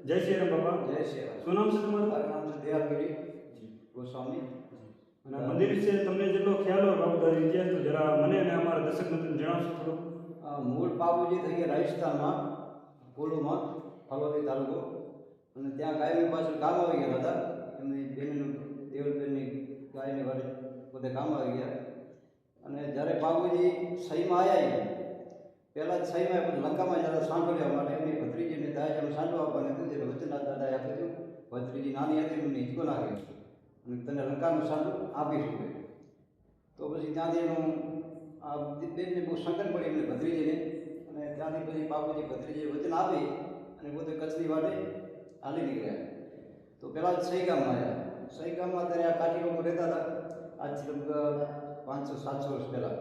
જય શ્રી રામ બાપા. જય શ્રી રામ. શું નામ છે તમારું? મારું નામ છે દયાલગીરી ગોસ્વામી. અને આ મંદિર વિશે તમને જેટલો ખ્યાલ હોય બાપુદાર ઇતિહાસ તો જરા મને અને અમારા દર્શક મિત્રોને જણાવશો થોડું? મૂળ બાપુજી થઈ ગયા રાજસ્થાનમાં કોલુમાં ફલોદી તાલુકો, અને ત્યાં ગાયની પાછળ કામ આવી ગયા હતા. એમની બેનનું દેવલબેનની ગાયની વાડે પોતે કામ આવી ગયા. અને જ્યારે બાપુજી સહીમાં આવ્યા પહેલાં જ સહીમાં પછી લંકામાં જ્યારે સાંભળ્યા માટે એમની ભત્રીજીને દાય એમ સાંડો આપવાનું હતું. એટલે વચનનાથ દાદાએ આપ્યું હતું. ભત્રીજી નાની હતી એમને હિંચકો નાખ્યો અને તને લંકાનું સાંડું આપીશું. તો પછી ત્યાંથી એનું આ બેનને બહુ સંકટ પડી એમને ભત્રીજીને, અને ત્યાંથી પછી બાપુજી ભત્રીજીએ વચન આપી અને પોતે કચ્છની વાટે હાલી નીકળ્યા. તો પહેલાં જ સહી ગામમાં આવ્યા. સહી ગામમાં ત્યારે આ કાઠી લોકો રહેતા હતા આજથી લગભગ 500-700 વર્ષ પહેલાં.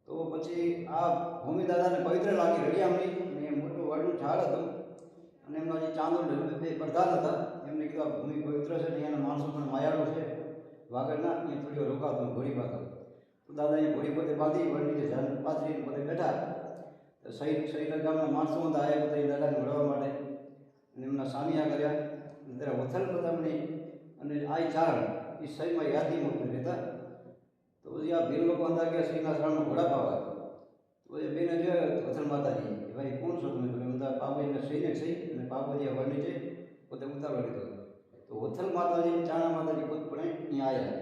તો પછી આ ભૂમિ દાદાને પવિત્ર લાગી રળિયામણી, અને મોટું વડનું ઝાડ હતું, અને એમના જે ચાંદોડ બે પ્રધાન હતા એમને કીધું આ ભૂમિ પવિત્ર છે ને એના માણસો પણ માયાળુ છે, વાગડના અહીંયા થોડી વાર રોકાતું ઘોડી બાંધો. તો દાદા એ ઘોડી પોતે બાંધી વડ નીચે ઝાડ પાથરીને પોતે બેઠા. તો સહીના ગામના માણસો હતા આવ્યા બધા દાદાને મળવા માટે, અને એમના સામિયા કર્યા. ત્યારે વથલ બધામણી અને આ ચારણ એ સહીમાં યાદી મોકલી રહેતા. તો પછી આ ભીલ લોકો અંદર ગયા સહીના શરણમાં ઘોડા પાવા. તો પછી બેને જોયા વથલ માતાજી કે ભાઈ કોણ છો તમે? બધા બાબુજીને સહીને સહી અને બાબુજી વડ નીચે પોતે ઉતારવા લીધો. તો વથલ માતાજી ચાણા માતાજી પોતપણે અહીંયા આવ્યા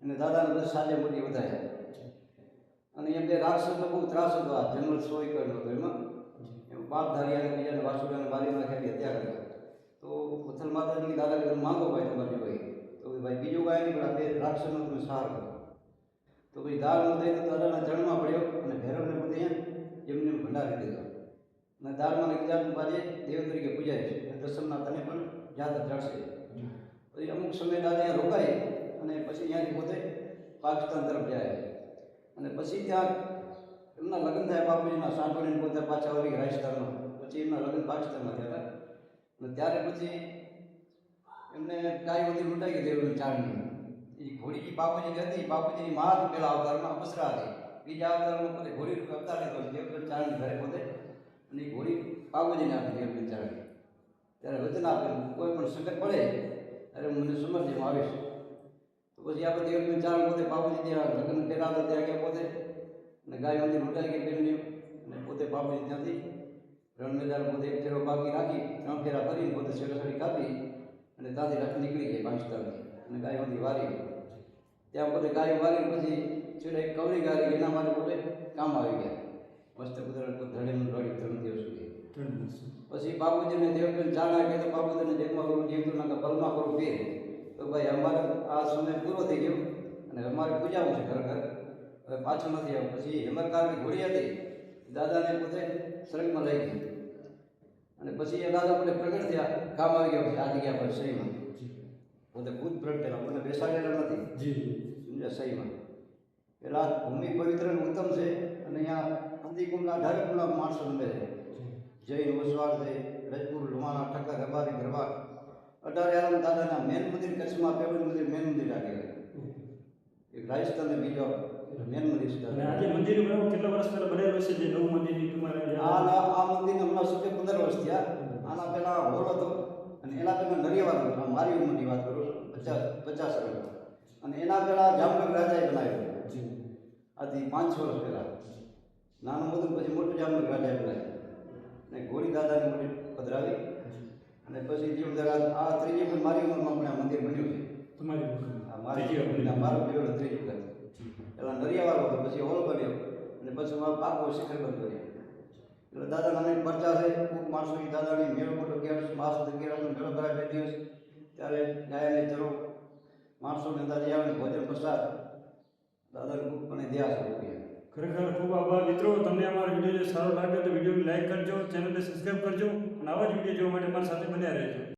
અને દાદાને બધા સાજે મોટી વધાર્યા. અને એમ બે રાક્ષસનો બહુ ત્રાસ હતો. આ જંગલ 100 એકરનો હતો. એમાં બાપધારિયાને બીજાને વાસુડાને મારી નાખ્યા, હત્યા કર્યા. તો વથલ માતાજી દાદા કીધું માંગો ભાઈ તમારી ભાઈ. તો ભાઈ બીજું કાંઈ નહીં પણ આ બે રાક્ષસનો તમે સહાર કરો. તો ભાઈ દાળ નોંધાઈ તો દાદાના ચરણમાં પડ્યો અને ભૈરવને પોતે અહીંયા એમને ભંડારી દીધો. અને દાળમાં ગુજરાતનું પાછે દેવ તરીકે પૂજાય છે. દસમના તને પણ યાદ ચડશે. પછી અમુક સમય દાદા અહીંયા રોકાય અને પછી અહીંયાથી પોતે પાકિસ્તાન તરફ જાય. અને પછી ત્યાં એમના લગ્ન થયા બાપુજીના સાંભળીને પોતે પાછા વળી રાજસ્થાનમાં. પછી એમના લગ્ન પાકિસ્તાનમાં થયા હતા. અને ત્યારે પછી એમને ગાય બધી લૂંટાઈ ગઈ દેવની ચારણી. એ ઘોડી બાપુજીની હતી. બાપુજીની મા હતી પહેલા અવતારમાં અપસરા હતી. બીજા અવતારમાં પોતે ઘોડી રૂપે અવતાર લીધો દેવની ચારણી ઘરે પોતે, અને એ ઘોડી બાપુજીને આપી દેવની ચારણી. ત્યારે વચન આપેલું કોઈ પણ સંકટ પડે ત્યારે હું મને સમર્થમાં આવીશ. તો પછી આપણે દેવની ચારણ પોતે બાપુજી ત્યાં લગ્ન પહેલા હતા ત્યાં ગયા પોતે, અને ગાય બધી લૂંટાઈ ગઈ બેનની, અને પોતે બાપુજી ત્યાંથી રણ મેદાન પોતે એક ફેરો બાકી રાખી 3 ફેરા ફરીને પોતે છેડાછડી કાપી અને ત્યાંથી નીકળી ગયા પાકિસ્તાનથી. અને ગાય બધી વારી ત્યાં પોતે ગાય વારી પછી છેલ્લે એક કવરી ગાય એના માટે પોતે કામ આવી ગયા. મસ્ત કુદરત ધડેનું રડ્યું 3 દિવસ સુધી. પછી બાપુજીને દેવબેન જાણા કે તો બાપુજીને જેમાં કરું જેમ ના પલમાં કરું ફેર. તો ભાઈ અમારે આ સમય પૂરો થઈ ગયો અને અમારે પૂજાવું છે ખરેખર, હવે પાછું નથી આવ્યું. પછી હેમરકારની ઘોડી હતી દાદાને પોતે સ્વર્ગમાં લઈ ગઈ. અને પછી એ દાદા પોતે પ્રગટ થયા, કામ આવી ગયા. પછી આ જગ્યા પર સહીમાં પોતે ખુદ પ્રગટેલા, મને બેસાડેલા નથી સમજ્યા સહીમાં. પેલા ભૂમિ પવિત્ર અને ઉત્તમ છે, અને અહીંયા અંતિકુંડના 18 કુંડના માણસો રમે છે. જૈન વસવાળ છે, રજપુર, લુમાણા, ઠક્કર, રબારી, ગરબા 18 આરામ દાદાના મેન મંદિર કચ્છમાં પહેલું મંદિર મેન મંદિર રાખેલું. એક રાજસ્થાન ને બીજો મેન મંદિર છે. અને આજે મંદિર કેટલા વર્ષ પહેલા બનેલું છે? જે નવું મંદિર તમારે આ મંદિર હમણાં સુધી 15 વર્ષ થયા. આના પહેલા હોલ હતો, અને એના પહેલા નરિયાવાડ હતો. મારી ઉંમરની વાત કરું 50 વર્ષ. અને એના પહેલા જામનગર રાજાએ બનાવ્યું આથી 500 વર્ષ પહેલા. નાનું મોટું પછી મોટું જામનગર રાજાએ બનાવ્યું. અને ઘોડી દાદાને મોટી પધરાવી. અને પછી જીવદરા આ ત્રીજી પણ મારી ઉંમરમાં પણ આ મંદિર બન્યું છે. તમારી મારું બેવડું ત્રીજી વખત. પહેલાં નરિયાવાળો હતો, પછી હોલ બન્યો, અને પછી પાકો શિખર બંધ કર્યો. એટલે દાદાના અનેક પરચા છે. ખૂબ માણસો એ દાદાની મેળો મોટો 11 માસ 11નો મેળો કરાય 2 દિવસ. ત્યારે ગાયને ચરો માણસોને અંદાજે આવે ભોજન પ્રસાદ દાદાને ખૂબ પણ ધ્યાસ છે. ખરેખર ખૂબ આભાર મિત્રો. તમને અમારો વિડીયો જો સારો લાગે તો વિડીયોને લાઈક કરજો, ચેનલને સબસ્ક્રાઈબ કરજો, અને આવા જ વિડીયો જોવા માટે અમારી સાથે બન્યા રહેજો.